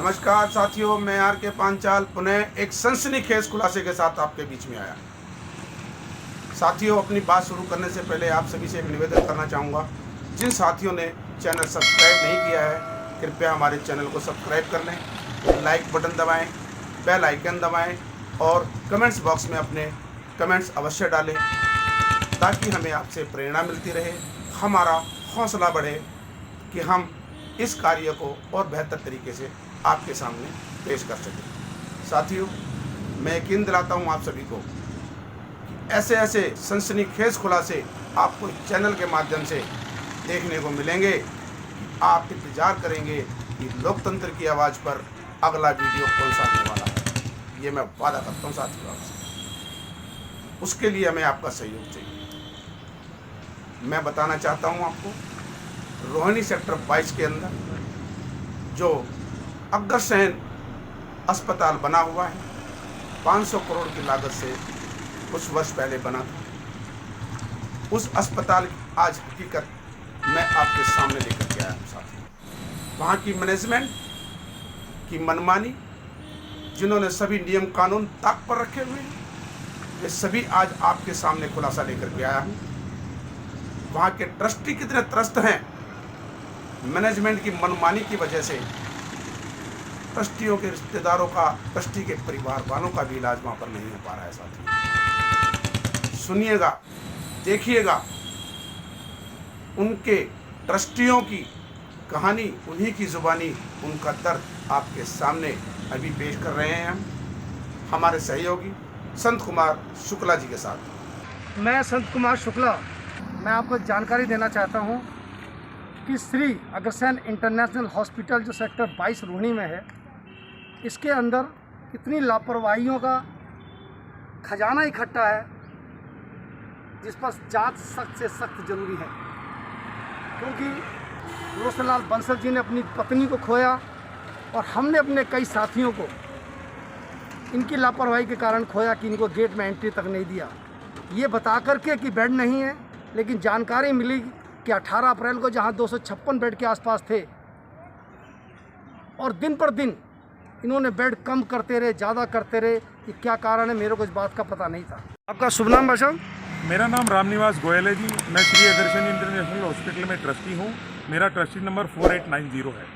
नमस्कार साथियों, मैं आर के पांचाल पुनः एक सनसनीखेज खुलासे के साथ आपके बीच में आया। साथियों, अपनी बात शुरू करने से पहले आप सभी से एक निवेदन करना चाहूँगा। जिन साथियों ने चैनल सब्सक्राइब नहीं किया है, कृपया हमारे चैनल को सब्सक्राइब कर लें, लाइक बटन दबाएं, बेल आइकन दबाएं और कमेंट्स बॉक्स में अपने कमेंट्स अवश्य डालें ताकि हमें आपसे प्रेरणा मिलती रहे, हमारा हौसला बढ़े कि हम इस कार्य को और बेहतर तरीके से आपके सामने पेश कर सकें। साथियों, मैं यकीन दिलाता हूँ आप सभी को कि ऐसे ऐसे सनसनीखेज खुलासे आपको इस चैनल के माध्यम से देखने को मिलेंगे कि आप इंतजार करेंगे कि लोकतंत्र की आवाज़ पर अगला वीडियो कौन सा आने वाला है। ये मैं वादा करता हूँ साथियों आपसे। उसके लिए हमें आपका सहयोग चाहिए। मैं बताना चाहता हूँ आपको, रोहिणी सेक्टर 22 के अंदर जो अग्रसेन अस्पताल बना हुआ है, 500 करोड़ की लागत से कुछ वर्ष पहले बना था। उस अस्पताल की आज हकीकत मैं आपके सामने लेकर के आया हूँ साथियों। वहाँ की मैनेजमेंट की मनमानी, जिन्होंने सभी नियम कानून ताक पर रखे हुए हैं, ये सभी आज आपके सामने खुलासा लेकर के आया हूँ। वहाँ के ट्रस्टी कितने त्रस्त हैं मैनेजमेंट की मनमानी की वजह से। ट्रस्टियों के रिश्तेदारों का, ट्रस्टी के परिवार वालों का भी इलाज वहाँ पर नहीं हो पा रहा है साथियों। सुनिएगा, देखिएगा, उनके ट्रस्टियों की कहानी, उन्हीं की जुबानी, उनका दर्द आपके सामने अभी पेश कर रहे हैं हम हमारे सहयोगी संत कुमार शुक्ला जी के साथ। मैं संत कुमार शुक्ला, मैं आपको जानकारी देना चाहता हूँ कि श्री अग्रसेन इंटरनेशनल हॉस्पिटल जो सेक्टर 22 रोहिणी में है, इसके अंदर कितनी लापरवाहियों का खजाना इकट्ठा है, जिस पर जांच सख्त से सख्त जरूरी है। क्योंकि रोशनलाल बंसल जी ने अपनी पत्नी को खोया और हमने अपने कई साथियों को इनकी लापरवाही के कारण खोया कि इनको गेट में एंट्री तक नहीं दिया, ये बता करके कि बेड नहीं है। लेकिन जानकारी मिली कि 18 अप्रैल को जहां 256 बेड के आसपास थे और दिन पर दिन इन्होंने बेड कम करते रहे, ज़्यादा करते रहे। कि क्या कारण है, मेरे को इस बात का पता नहीं था। आपका शुभ नाम भाषण? मेरा नाम रामनिवास गोयल है जी। मैं श्री अग्रसेन इंटरनेशनल हॉस्पिटल में ट्रस्टी हूँ। मेरा ट्रस्टी नंबर 4890 है।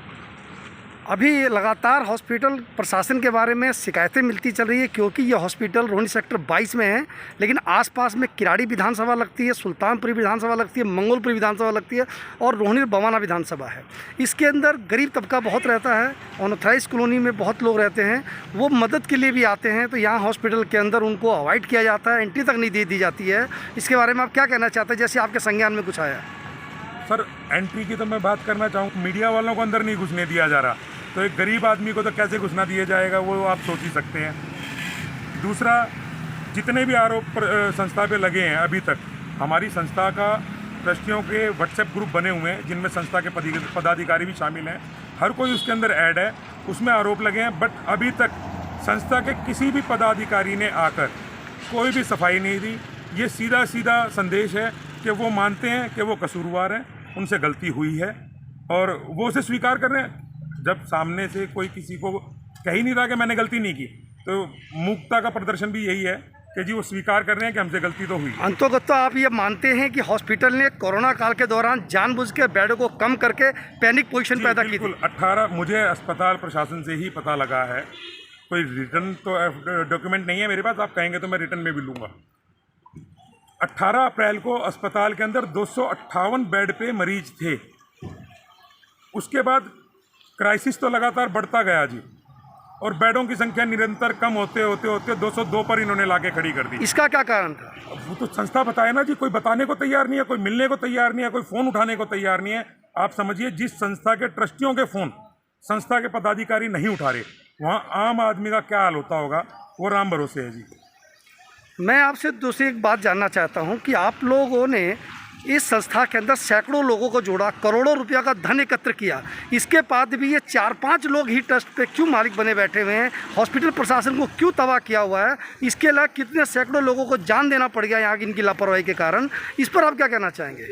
अभी लगातार हॉस्पिटल प्रशासन के बारे में शिकायतें मिलती चल रही है, क्योंकि ये हॉस्पिटल रोहिणी सेक्टर 22 में है, लेकिन आसपास में किराड़ी विधानसभा लगती है, सुल्तानपुरी विधानसभा लगती है, मंगोलपुरी विधानसभा लगती है और रोहिणी बवाना विधानसभा है। इसके अंदर गरीब तबका बहुत रहता है, अनऑथराइज कॉलोनी में बहुत लोग रहते हैं, वो मदद के लिए भी आते हैं। तो यहाँ हॉस्पिटल के अंदर उनको अवॉइड किया जाता है, एंट्री तक नहीं दी जाती है। इसके बारे में आप क्या कहना चाहते हैं, जैसे आपके संज्ञान में कुछ आया? सर, एंट्री की तो मैं बात करना चाहूँ, मीडिया वालों को अंदर नहीं घुसने दिया जा रहा, तो एक गरीब आदमी को तो कैसे घुसना दिया जाएगा, वो आप सोच ही सकते हैं। दूसरा, जितने भी आरोप संस्था पे लगे हैं अभी तक, हमारी संस्था का ट्रस्टियों के व्हाट्सएप ग्रुप बने हुए हैं, जिनमें संस्था के पदाधिकारी भी शामिल हैं। हर कोई उसके अंदर ऐड है, उसमें आरोप लगे हैं। बट अभी तक संस्था के किसी भी पदाधिकारी ने आकर कोई भी सफाई नहीं दी। ये सीधा सीधा संदेश है कि वो मानते हैं कि वो कसूरवार हैं, उनसे गलती हुई है और वो उसे स्वीकार कर रहे हैं। जब सामने से कोई किसी को कह ही नहीं रहा कि मैंने गलती नहीं की, तो मूर्खता का प्रदर्शन भी यही है कि जी वो स्वीकार कर रहे हैं कि हमसे गलती तो हुई। अंतोगत तो आप ये मानते हैं कि हॉस्पिटल ने कोरोना काल के दौरान जानबूझ के बेडों को कम करके पैनिक पोजीशन पैदा की थी? 18 मुझे अस्पताल प्रशासन से ही पता लगा है, कोई रिटर्न तो डॉक्यूमेंट नहीं है मेरे पास, आप कहेंगे तो मैं रिटर्न में भी लूँगा। 18 अप्रैल को अस्पताल के अंदर 258 बेड पे मरीज थे। उसके बाद क्राइसिस तो लगातार बढ़ता गया जी, और बेडों की संख्या निरंतर कम होते होते होते 202 पर इन्होंने लाके खड़ी कर दी। इसका क्या कारण था? वो तो संस्था बताए ना जी, कोई बताने को तैयार नहीं है, कोई मिलने को तैयार नहीं है, कोई फ़ोन उठाने को तैयार नहीं है। आप समझिए, जिस संस्था के ट्रस्टियों के फ़ोन संस्था के पदाधिकारी नहीं उठा रहे, वहाँ आम आदमी का क्या हाल होता होगा, वो राम भरोसे है जी। मैं आपसे दूसरी एक बात जानना चाहता हूँ कि आप लोगों ने इस संस्था के अंदर सैकड़ों लोगों को जोड़ा, करोड़ों रुपया का धन एकत्र किया, इसके बाद भी ये 4-5 लोग ही ट्रस्ट पे क्यों मालिक बने बैठे हुए हैं? हॉस्पिटल प्रशासन को क्यों तबाह किया हुआ है? इसके अलावा कितने सैकड़ों लोगों को जान देना पड़ गया यहाँ की इनकी लापरवाही के कारण। इस पर आप क्या कहना चाहेंगे?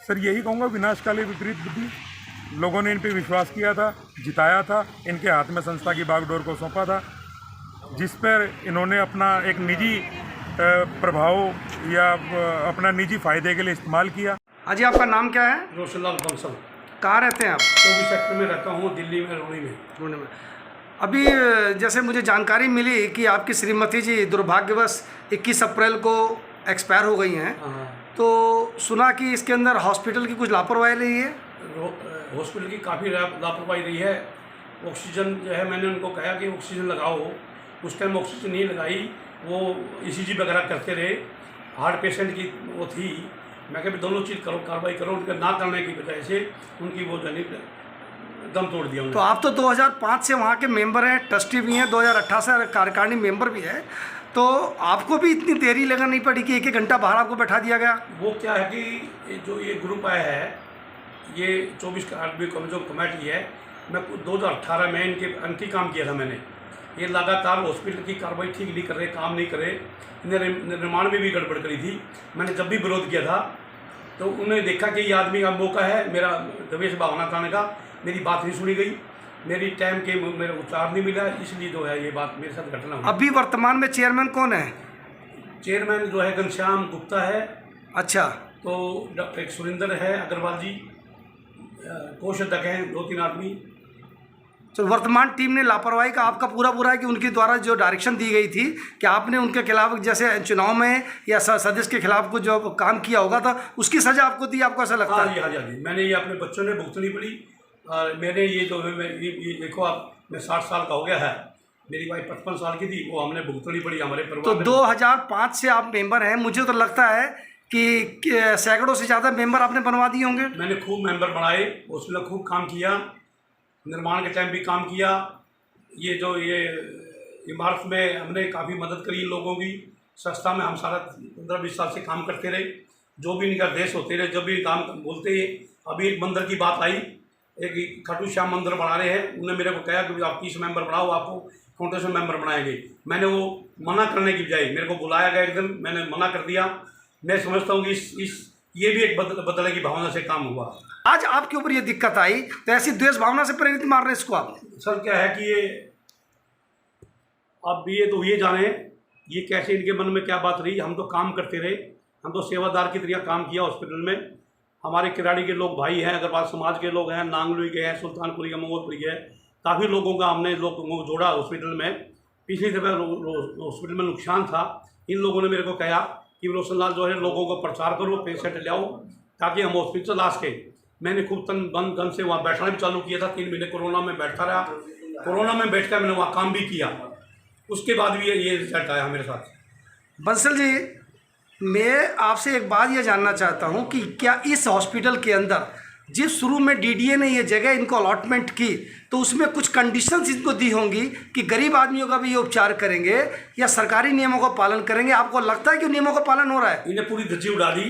सर, यही कहूँगा, विनाश काले विपरीत बुद्धि। लोगों ने इन पे विश्वास किया था, जिताया था, इनके हाथ में संस्था की बागडोर को सौंपा था, जिस पर इन्होंने अपना एक निजी प्रभाव या अपना निजी फ़ायदे के लिए इस्तेमाल किया। हाँ जी, आपका नाम क्या है? रोशनलाल बंसल, कहाँ रहते हैं आप? 24 सेक्टर में रहता हूँ, दिल्ली में, रोहनी में। पुणे में। अभी जैसे मुझे जानकारी मिली कि आपकी श्रीमती जी दुर्भाग्यवश 21 अप्रैल को एक्सपायर हो गई हैं, हाँ, तो सुना कि इसके अंदर हॉस्पिटल की कुछ लापरवाही रही है। हॉस्पिटल की काफ़ी लापरवाही रही है। ऑक्सीजन जो है, मैंने उनको कहा कि ऑक्सीजन लगाओ, उस टाइम ऑक्सीजन नहीं लगाई, वो ECG वगैरह करते रहे। हार्ट पेशेंट की वो थी, मैं कहा दोनों चीज़ करो, कार्रवाई करो। उनके ना करने की वजह से उनकी वो जानी दम तोड़ दिया उन्होंने। तो आप तो 2005 से वहाँ के मेंबर हैं, ट्रस्टी भी हैं, 2018 से कार्यकारिणी मेंबर भी है, तो आपको भी इतनी देरी लगानी पड़ी कि 1-1 घंटा बाहर आपको बैठा दिया गया? वो क्या है कि जो ये ग्रुप आया है, ये 24 का आदमी जो कमेटी है, मैं 2018 में इनके एंटी काम किया था मैंने। ये लगातार हॉस्पिटल की कार्रवाई ठीक नहीं कर रहे, काम नहीं करे, निर्माण में भी गड़बड़ करी थी। मैंने जब भी विरोध किया था तो उन्होंने देखा कि ये आदमी का मौका है मेरा दवेश भावना कराने का, मेरी बात नहीं सुनी गई, मेरी टाइम के मेरा उपचार नहीं मिला, इसलिए जो है ये बात मेरे साथ घटना हुई। अभी वर्तमान में चेयरमैन कौन है? चेयरमैन जो है घनश्याम गुप्ता है, अच्छा, तो डॉक्टर एक सुरेंद्र है अग्रवाल जी, कोष अध्यक्ष हैं 2-3 आदमी। तो वर्तमान टीम ने लापरवाही का आपका पूरा है कि उनके द्वारा जो डायरेक्शन दी गई थी कि आपने उनके खिलाफ जैसे चुनाव में या सदस्य के खिलाफ कुछ जो काम किया होगा था उसकी सजा आपको दी, आपको ऐसा लगता है? हाँ जी, मैंने ये अपने बच्चों ने भुगतनी पड़ी। और मैंने ये जो है ये देखो आप, मैं 60 साल का हो गया है, मेरी वाइफ 55 साल की थी, वो हमने भुगतनी पड़ी हमारे परिवार तो में। 2005 से आप मेंबर हैं, मुझे तो लगता है कि सैकड़ों से ज़्यादा मेंबर आपने बनवा दिए होंगे। मैंने खूब मेंबर बनाए, उसमें खूब काम किया, निर्माण के टाइम भी काम किया। ये जो ये इमारत में हमने काफ़ी मदद करी इन लोगों की। संस्था में हम सारा 15-20 साल से काम करते रहे, जो भी इनका देश होते रहे, जब भी काम बोलते ही। अभी एक मंदिर की बात आई, एक खाटू श्याम मंदिर बना रहे हैं, उन्होंने मेरे को कहा कि आप 30 मेंबर बनाओ, आपको फाउंडेशन मेंबर बनाएंगे। मैंने वो मना करने की बजाय मेरे को बुलाया गया एक दिन, मैंने मना कर दिया। मैं समझता हूँ कि ये भी एक बदले की भावना से काम हुआ। आज आपके ऊपर ये दिक्कत आई तो ऐसी द्वेष भावना से प्रेरित मार रहे इसको आप? सर क्या है कि ये अब ये तो ये जाने ये कैसे इनके मन में क्या बात रही। हम तो काम करते रहे, हम तो सेवादार की तरह काम किया हॉस्पिटल में। हमारे किराड़ी के लोग भाई हैं, अग्रवाल समाज के लोग हैं, नांगलुई के हैं, सुल्तानपुरी के, मंगोलपुरी के, काफ़ी लोगों का हमने लोगों को जोड़ा हॉस्पिटल में। पिछली दफा हॉस्पिटल में नुकसान था, इन लोगों ने मेरे को कहा कि रोशनलाल जो है लोगों को प्रचार करो, पेशेंट ले आओ ताकि हम हॉस्पिटल ला सके। मैंने खूब तन बन धन से वहाँ बैठना भी चालू किया था। 3 महीने कोरोना में बैठता रहा, कोरोना में बैठकर मैंने वहाँ काम भी किया। उसके बाद भी ये रिजल्ट आया मेरे साथ। बंसल जी, मैं आपसे एक बात ये जानना चाहता हूँ कि क्या इस हॉस्पिटल के अंदर जिस शुरू में DDA ने ये जगह इनको अलॉटमेंट की तो उसमें कुछ कंडीशंस इनको दी होंगी कि गरीब आदमियों का भी ये उपचार करेंगे या सरकारी नियमों का पालन करेंगे? आपको लगता है कि नियमों का पालन हो रहा है? इन्हें पूरी धज्जी उड़ा दी,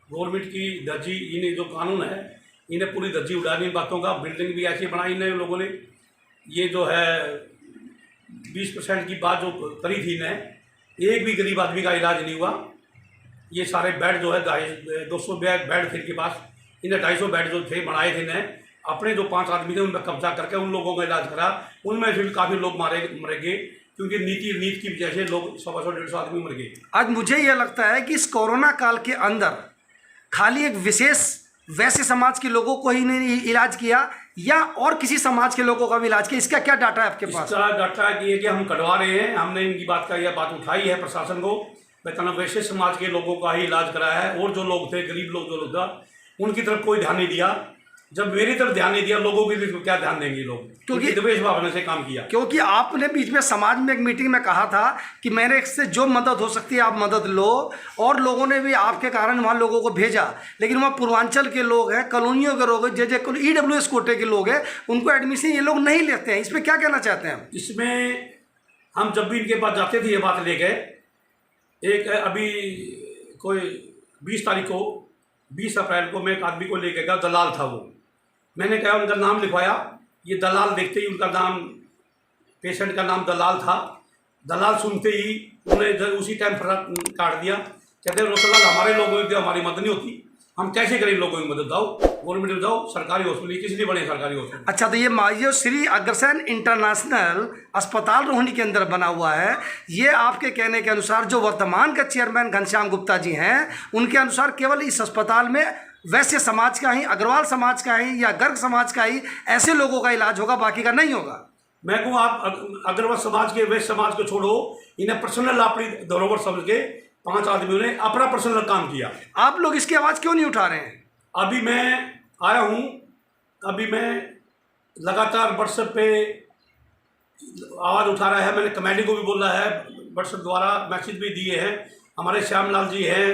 गवर्नमेंट की धज्जी। इन्हें जो कानून है इन्हें पूरी धज्जी उड़ा दी इन बातों का। बिल्डिंग भी ऐसी बनाई इन लोगों ने। ये जो है 20% की बात जो करी थी इन्हें, एक भी गरीब आदमी का इलाज नहीं हुआ। ये सारे बेड जो है 200 बेड थे इनके पास, इन्हें 250 बेड जो थे बनाए थे इन्हें, अपने जो 5 आदमी थे उन पर कब्जा करके उन लोगों का इलाज करा। उनमें से भी काफ़ी लोग मरे गए, क्योंकि नीति की वजह से लोग 100-150 आदमी मर गए। आज मुझे यह लगता है कि इस कोरोना काल के अंदर खाली एक विशेष वैसे समाज के लोगों को ही नहीं इलाज किया या और किसी समाज के लोगों का भी इलाज किया, इसका क्या डाटा है आपके पास? इसका डाटा ये कि हम कटवा रहे हैं। हमने इनकी बात का यह बात उठाई है प्रशासन को, बेतना वैसे समाज के लोगों का ही इलाज कराया है। और जो लोग थे गरीब लोग जो लोग था उनकी तरफ कोई ध्यान नहीं दिया। जब मेरी तरफ ध्यान नहीं दिया, लोगों की तरफ क्या ध्यान देंगे लोग? क्योंकि द्वेष भावना से काम किया। क्योंकि आपने बीच में समाज में एक मीटिंग में कहा था कि मैंने इससे जो मदद हो सकती है आप मदद लो, और लोगों ने भी आपके कारण वहाँ लोगों को भेजा। लेकिन वहाँ पूर्वांचल के लोग हैं, कॉलोनियों के लोग हैं, जे EWS कोटे के लोग हैं, उनको एडमिशन ये लोग नहीं लेते हैं। इस पर क्या कहना चाहते हैं? इसमें हम जब भी इनके पास जाते थे ये बात ले गए। एक अभी कोई 20 तारीख को 20 अप्रैल को मैं एक आदमी को लेके गया, दलाल था वो। मैंने कहा उनका नाम लिखवाया, ये दलाल देखते ही उनका नाम, पेशेंट का नाम दलाल था। दलाल सुनते ही उन्हें उसी टाइम फर्क काट दिया। कहते रोशनलाल हमारे लोगों की हमारी मदद नहीं होती, हम कैसे करें लोगों की मदद? जाओ गवर्नमेंट में जाओ, सरकारी हॉस्पिटल किसी भी बने सरकारी हॉस्पिटल। अच्छा, तो ये श्री अग्रसेन इंटरनेशनल अस्पताल रोहिणी के अंदर बना हुआ है। ये आपके कहने के अनुसार जो वर्तमान के चेयरमैन घनश्याम गुप्ता जी हैं, उनके अनुसार केवल इस अस्पताल में वैश्य समाज का ही, अग्रवाल समाज का ही या गर्ग समाज का ही ऐसे लोगों का इलाज होगा, बाकी का नहीं होगा। मैं कहूँ आप अग्रवाल समाज के, वैश्य समाज को छोड़ो, इन्हें पर्सनल अपनी धरोहर समझ के 5 आदमियों ने अपना पर्सनल काम किया। आप लोग इसकी आवाज़ क्यों नहीं उठा रहे हैं? अभी मैं आया हूँ, अभी मैं लगातार व्हाट्सएप पे आवाज़ उठा रहा है, मैंने कमेटी को भी बोला है, व्हाट्सएप द्वारा मैसेज भी दिए हैं। हमारे श्यामलाल जी हैं,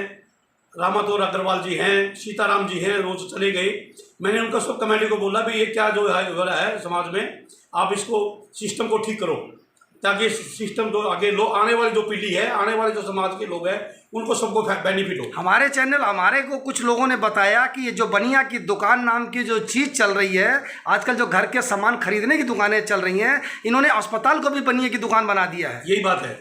रामातोर अग्रवाल जी हैं, सीताराम जी हैं, रोज चले गए। मैंने उनका सब कमेटी को बोला भी ये क्या जो है हो रहा है समाज में, आप इसको सिस्टम को ठीक करो, ताकि सिस्टम जो आगे लोग, आने वाली जो पीढ़ी है, आने वाले जो समाज के लोग हैं, उनको सबको बेनिफिट हो। हमारे को कुछ लोगों ने बताया कि ये जो बनिया की दुकान नाम की जो चीज़ चल रही है आजकल, जो घर के सामान खरीदने की दुकानें चल रही हैं, इन्होंने अस्पताल को भी बनिया की दुकान बना दिया है। यही बात है,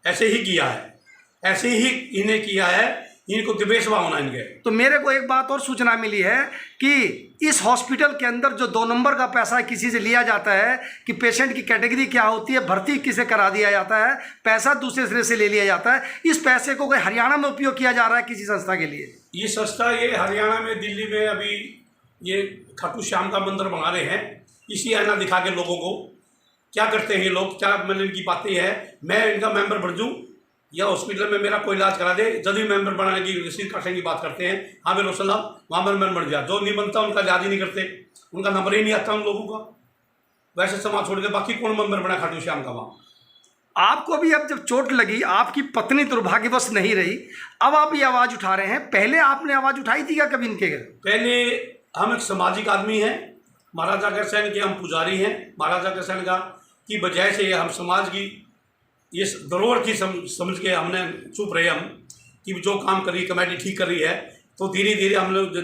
ऐसे ही किया है, ऐसे ही इन्हें किया है, इनको दिवेश भावना इनके। तो मेरे को एक बात और सूचना मिली है कि इस हॉस्पिटल के अंदर जो 2 नंबर का पैसा किसी से लिया जाता है, कि पेशेंट की कैटेगरी क्या होती है, भर्ती किसे करा दिया जाता है, पैसा दूसरे सिरे से ले लिया जाता है। इस पैसे को कोई हरियाणा में उपयोग किया जा रहा है किसी संस्था के लिए? ये संस्था ये हरियाणा में, दिल्ली में अभी ये खाटू श्याम का मंदिर बना रहे हैं, इसी आईना दिखा के लोगों को क्या करते हैं ये लोग, क्या मतलब इनकी बातें हैं। मैं इनका मेंबर बन जाऊँ या हॉस्पिटल में मेरा कोई इलाज करा दे, जब भी मेंबर बनाने की रसीद काटने की बात करते हैं, हाँ मेरे रोशन साहब वहाँ मेंबर बन जा, जो नहीं बनता उनका इलाज ही नहीं करते, उनका नंबर ही नहीं आता उन लोगों का। वैसे समाज छोड़ के बाकी कौन मेंबर बना खाटू श्याम का वहाँ? आपको भी अब जब चोट लगी, आपकी पत्नी दुर्भाग्यवश नहीं रही, अब आप ये आवाज़ उठा रहे हैं, पहले आपने आवाज़ उठाई थी क्या कभी इनके घर? पहले हम एक सामाजिक आदमी हैं, महाराजा अग्रसेन के हम पुजारी हैं। महाराजा अग्रसेन का की वजह से हम समाज की ये धरोहर की समझ के हमने चुप रहे हम, कि जो काम कर रही कमेटी ठीक कर रही है। तो धीरे धीरे हम लोग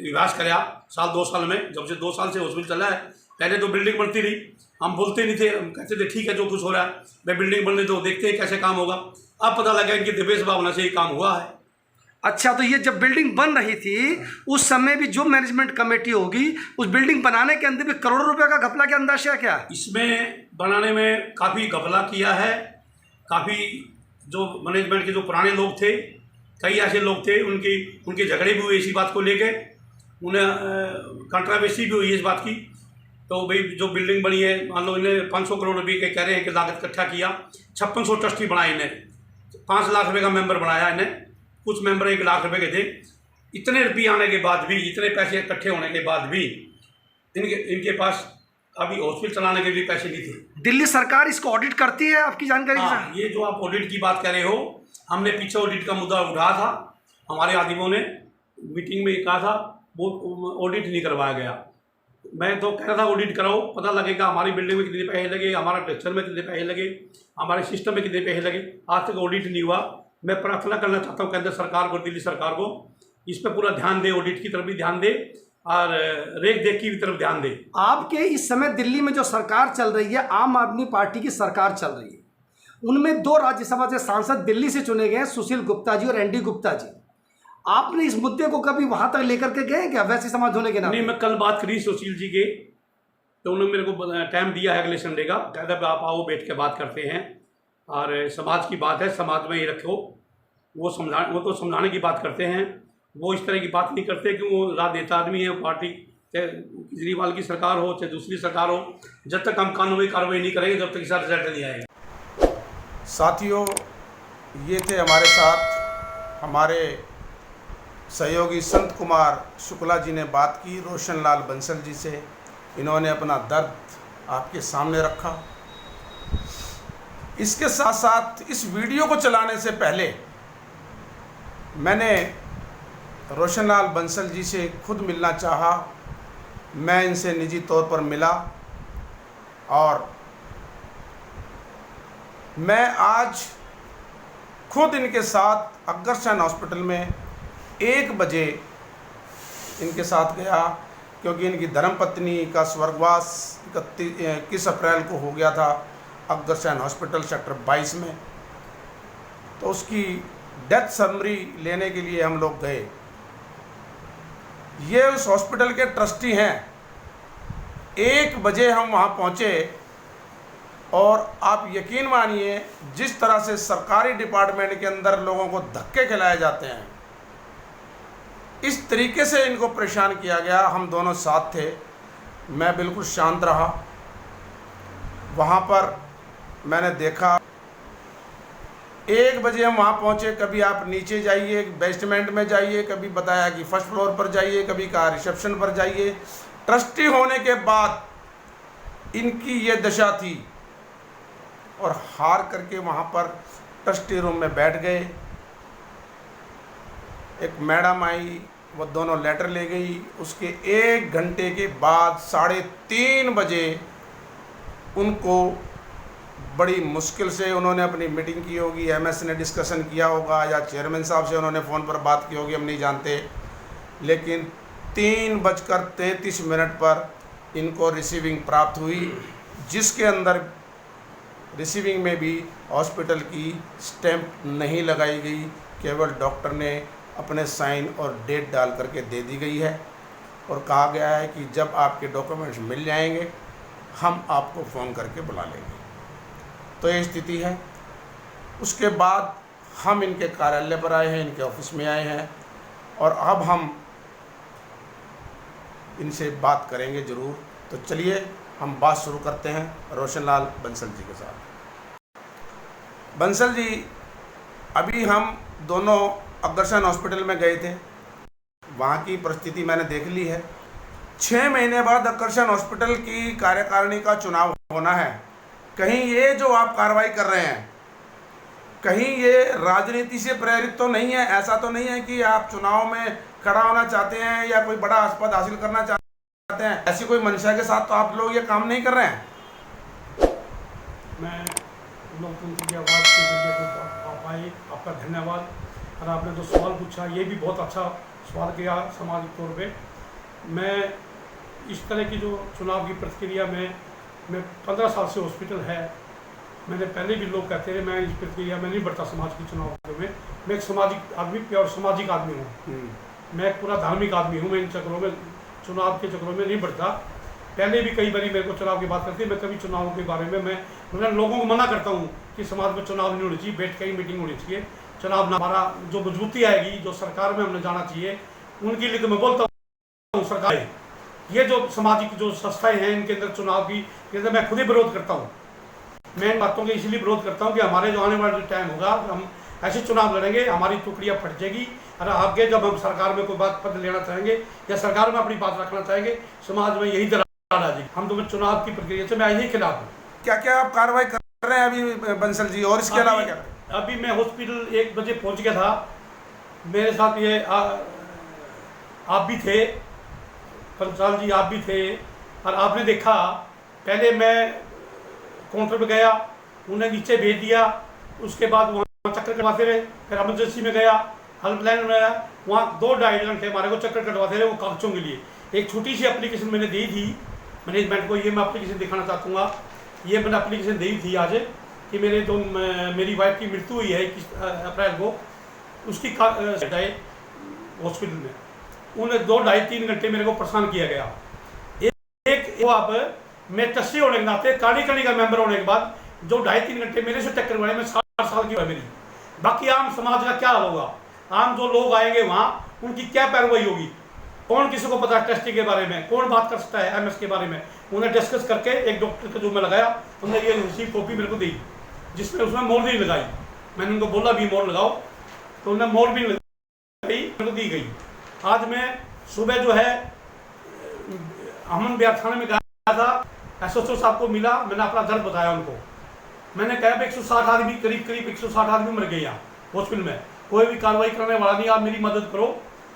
विकास कराया 1-2 साल में, जब से 2 साल से हॉस्पिटल चला है। पहले तो बिल्डिंग बनती रही, हम बोलते नहीं थे, हम कहते थे ठीक है जो कुछ हो रहा है, मैं बिल्डिंग बनने दो, देखते हैं कैसे काम होगा। अब पता लगा इनकी दिवेश भावना से ही काम हुआ है। अच्छा, तो ये जब बिल्डिंग बन रही थी उस समय भी जो मैनेजमेंट कमेटी होगी, उस बिल्डिंग बनाने के अंदर भी करोड़ों रुपए का घपला के अंदाजा क्या? इसमें बनाने में काफ़ी घपला किया है। काफ़ी जो मैनेजमेंट के जो पुराने लोग थे, कई ऐसे लोग थे, उनके झगड़े भी हुए इसी बात को लेके, उन्हें कंट्रावर्सी भी हुई इस बात की। तो भाई जो बिल्डिंग बनी है, मान लो इन्हें 500 करोड़ रुपये के कह रहे हैं कि लागत इकट्ठा किया, 5600 ट्रस्टी बनाए इन्हें, 5 लाख रुपये का मेंबर बनाया इन्हें, कुछ मेंबर 1 लाख रुपये के थे। इतने रुपये आने के बाद भी, इतने पैसे इकट्ठे होने के बाद भी इनके पास अभी हॉस्पिटल चलाने के लिए पैसे नहीं थे। दिल्ली सरकार इसको ऑडिट करती है आपकी जानकारी? हाँ, ये जो आप ऑडिट की बात कर रहे हो, हमने पीछे ऑडिट का मुद्दा उठाया था, हमारे आदिमों ने मीटिंग में कहा था वो ऑडिट नहीं करवाया गया। मैं तो कह रहा था ऑडिट कराओ, पता लगेगा हमारी बिल्डिंग में कितने पैसे लगे, हमारा टेक्सचर में कितने पैसे लगे, हमारे सिस्टम में कितने पैसे लगे। आज तक ऑडिट नहीं हुआ। मैं प्रार्थना करना चाहता हूँ केंद्र सरकार को, दिल्ली सरकार को, इस पर पूरा ध्यान दे, ऑडिट की तरफ भी ध्यान दे और रेख देख की तरफ ध्यान दे। आपके इस समय दिल्ली में जो सरकार चल रही है, आम आदमी पार्टी की सरकार चल रही है, उनमें 2 राज्यसभा से सांसद दिल्ली से चुने गए हैं, सुशील गुप्ता जी और एनडी गुप्ता जी। आपने इस मुद्दे को कभी वहां तक लेकर के गए क्या, वैसे समाज होने के नाम? नहीं, मैं कल बात करी सुशील जी के, तो उन्होंने मेरे को टाइम दिया है अगले संडे का, कहता आप आओ बैठ के बात करते हैं और समाज की बात है, समाज में ही रखो। वो तो समझाने की बात करते हैं, वो इस तरह की बात नहीं करते कि वो राजनेता आदमी है। पार्टी चाहे केजरीवाल की सरकार हो चाहे दूसरी सरकार हो, जब तक हम कानूनी कार्रवाई नहीं करेंगे जब तक इसका रिजल्ट नहीं आएगा। साथियों, ये थे हमारे साथ हमारे सहयोगी संत कुमार शुक्ला जी ने बात की रोशन लाल बंसल जी से। इन्होंने अपना दर्द आपके सामने रखा। इसके साथ साथ इस वीडियो को चलाने से पहले मैंने रोशन लाल बंसल जी से खुद मिलना चाहा। मैं इनसे निजी तौर पर मिला और मैं आज खुद इनके साथ अग्रसेन हॉस्पिटल में 1 बजे इनके साथ गया, क्योंकि इनकी धर्मपत्नी का स्वर्गवास 21 अप्रैल को हो गया था अग्रसेन हॉस्पिटल सेक्टर 22 में। तो उसकी डेथ समरी लेने के लिए हम लोग गए। ये उस हॉस्पिटल के ट्रस्टी हैं। 1 बजे हम वहाँ पहुँचे और आप यकीन मानिए जिस तरह से सरकारी डिपार्टमेंट के अंदर लोगों को धक्के खिलाए जाते हैं, इस तरीके से इनको परेशान किया गया। हम दोनों साथ थे, मैं बिल्कुल शांत रहा। वहाँ पर मैंने देखा 1 बजे हम वहाँ पहुँचे, कभी आप नीचे जाइए बेसमेंट में जाइए, कभी बताया कि फर्स्ट फ्लोर पर जाइए, कभी कहा रिसेप्शन पर जाइए। ट्रस्टी होने के बाद इनकी ये दशा थी और हार करके वहाँ पर ट्रस्टी रूम में बैठ गए। एक मैडम आई, वो दोनों लेटर ले गई। उसके 1 घंटे के बाद 3:30 बजे उनको बड़ी मुश्किल से उन्होंने अपनी मीटिंग की होगी, एमएस ने डिस्कशन किया होगा या चेयरमैन साहब से उन्होंने फ़ोन पर बात की होगी, हम नहीं जानते, लेकिन 3:33 पर इनको रिसीविंग प्राप्त हुई, जिसके अंदर रिसीविंग में भी हॉस्पिटल की स्टैंप नहीं लगाई गई, केवल डॉक्टर ने अपने साइन और डेट डाल करके दे दी गई है और कहा गया है कि जब आपके डॉक्यूमेंट्स मिल जाएंगे हम आपको फ़ोन करके बुला लेंगे। तो ये स्थिति है। उसके बाद हम इनके कार्यालय पर आए हैं, इनके ऑफिस में आए हैं और अब हम इनसे बात करेंगे ज़रूर। तो चलिए हम बात शुरू करते हैं रोशनलाल बंसल जी के साथ। बंसल जी, अभी हम दोनों अग्रसेन हॉस्पिटल में गए थे, वहाँ की परिस्थिति मैंने देख ली है। 6 महीने बाद अग्रसेन हॉस्पिटल की कार्यकारिणी का चुनाव होना है। कहीं ये जो आप कार्रवाई कर रहे हैं, कहीं ये राजनीति से प्रेरित तो नहीं है? ऐसा तो नहीं है कि आप चुनाव में खड़ा होना चाहते हैं या कोई बड़ा पद हासिल करना चाहते हैं? ऐसी कोई मंशा के साथ तो आप लोग ये काम नहीं कर रहे हैं। मैं लोकतंत्र की आवाज़ के जरिए आप आए, आपका धन्यवाद। और आपने जो सवाल पूछा ये भी बहुत अच्छा सवाल किया सामाजिक तौर पे। मैं इस तरह की जो चुनाव की प्रक्रिया में मैं 15 साल से हॉस्पिटल है, मैंने पहले भी लोग कहते हैं मैं इस प्रक्रिया में नहीं बढ़ता समाज के चुनाव में। मैं एक सामाजिक आदमी, प्योर सामाजिक आदमी हूँ, मैं एक पूरा धार्मिक आदमी हूँ। मैं इन चक्रों में, चुनाव के चक्रों में नहीं बढ़ता। पहले भी कई बारी मेरे को चुनाव की बात करती है, मैं कभी चुनाव के बारे में मैं लोगों को मना करता हूँ कि समाज में चुनाव नहीं होनी चाहिए, बैठ के ही मीटिंग होनी चाहिए। चुनाव ना, हमारा जो मजबूती आएगी, जो सरकार में हमने जाना चाहिए, उनके लिए तो मैं बोलता हूँ सरकार, ये जो सामाजिक जो संस्थाएं हैं इनके अंदर चुनाव की अंदर मैं खुद ही विरोध करता हूँ। मैं इन बातों के इसलिए विरोध करता हूँ कि हमारे जो आने वाला टाइम होगा, हम ऐसे चुनाव लड़ेंगे, हमारी टुकड़ियाँ फट जाएगी। और आगे जब हम सरकार में कोई बात पद लेना चाहेंगे या सरकार में अपनी बात रखना चाहेंगे, समाज में यही दरार आ जाएगी। हम तो चुनाव की प्रक्रिया से मैं यही खिलाफ हूँ। क्या क्या आप कार्रवाई कर रहे हैं अभी बंसल जी, और इसके अलावा क्या? अभी मैं हॉस्पिटल 1 बजे पहुँच गया था, मेरे साथ ये आप भी थे, पंचाल जी आप भी थे, और आपने देखा पहले मैं काउंटर पे गया, उन्हें नीचे भेज दिया, उसके बाद वहाँ चक्कर कटवाते रहे, फिर एमरजेंसी में गया, हेल्पलाइन में गया, वहाँ 2-2.5 घंटे हमारे को चक्कर कटवाते रहे वो कागजों के लिए। एक छोटी सी एप्लीकेशन मैंने दी थी मैनेजमेंट को, ये मैं एप्लीकेशन दिखाना चाहूँगा। ये मैंने एप्लीकेशन दी थी आज कि मेरी वाइफ की मृत्यु हुई है 21 अप्रैल को, उसकी हॉस्पिटल में उन्हें 2-2.5-3 घंटे मेरे को परेशान किया गया। एक वो आप मैं ट्रस्टी होने के नाते, कार्यकारिणी का मेंबर होने के बाद जो 2.5-3 घंटे मेरे से टक्कर वाले में 60 साल की है मेरी। बाकी आम समाज का क्या होगा? आम जो लोग आएंगे वहाँ उनकी क्या पैरवाई होगी? कौन किसी को पता है ट्रस्टी के बारे में? कौन बात कर सकता है एमएस के बारे में? उन्हें डिस्कस करके एक डॉक्टर का जो मैं लगाया, उन्होंने ये रिसीव कॉपी मेरे को दी जिसमें उसमें मोहर नहीं लगाई। मैंने उनको बोला भी मोहर लगाओ, तो उन्होंने मोहर भी लगाई, मेरे को दी गई। आज मैं सुबह जो है अमन बिहार थाने में गया था, एसएचओ साहब को मिला, मैंने अपना दर्द बताया उनको। मैंने कहा 160 आदमी, करीब 160 आदमी मर गए यहाँ हॉस्पिटल में, कोई भी कार्रवाई करने वाला नहीं, आप मेरी मदद करो।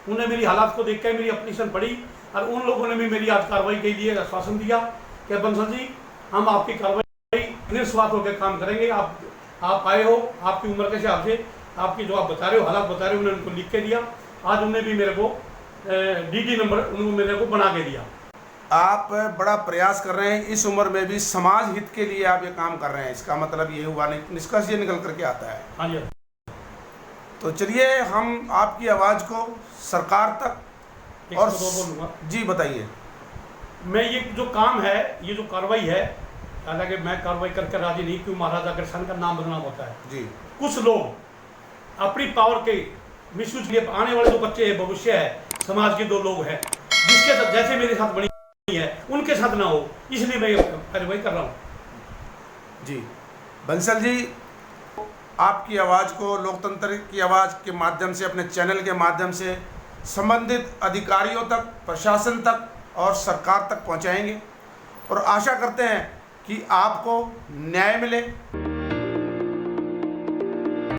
उन्हें मेरी हालात को देख कर मेरी एप्लीकेशन पढ़ी और उन लोगों ने भी मेरी आज कार्रवाई के लिए आश्वासन दिया कि बंसल जी हम आपकी कार्रवाई निस्वार्थ होकर काम करेंगे। आप आए हो, आपकी उम्र के हिसाब से आपकी जो आप बता रहे हो, हालात बता रहे हो, उन्होंने उनको लिख के दिया। आज उन्हें भी मेरे को डीडी नंबर उन्होंने मेरे को बना के दिया। आप बड़ा प्रयास कर रहे हैं, इस उम्र में भी समाज हित के लिए आप ये काम कर रहे हैं, इसका मतलब ये हुआ नहीं, निष्कर्ष ये निकल करके आता है। हाँ जी। तो चलिए हम आपकी आवाज़ को सरकार तक एक और शब्द और बोलूँगा। जी बताइए। मैं ये जो काम है, ये जो कार्रवाई है, हालांकि मैं कार्रवाई करके राजी नहीं, क्यों महाराजा अग्रसेन का नाम बदनाम होता है। जी कुछ लोग अपनी पावर के मिसयूज के लिए, आने वाले जो बच्चे हैं, भविष्य है, समाज के 2 लोग हैं जिसके साथ जैसे मेरे साथ बनी है उनके साथ ना हो, इसलिए मैं ये कार्रवाई कर रहा हूँ। जी बंसल जी, आपकी आवाज़ को लोकतंत्र की आवाज़ के माध्यम से, अपने चैनल के माध्यम से संबंधित अधिकारियों तक, प्रशासन तक और सरकार तक पहुंचाएंगे और आशा करते हैं कि आपको न्याय मिले।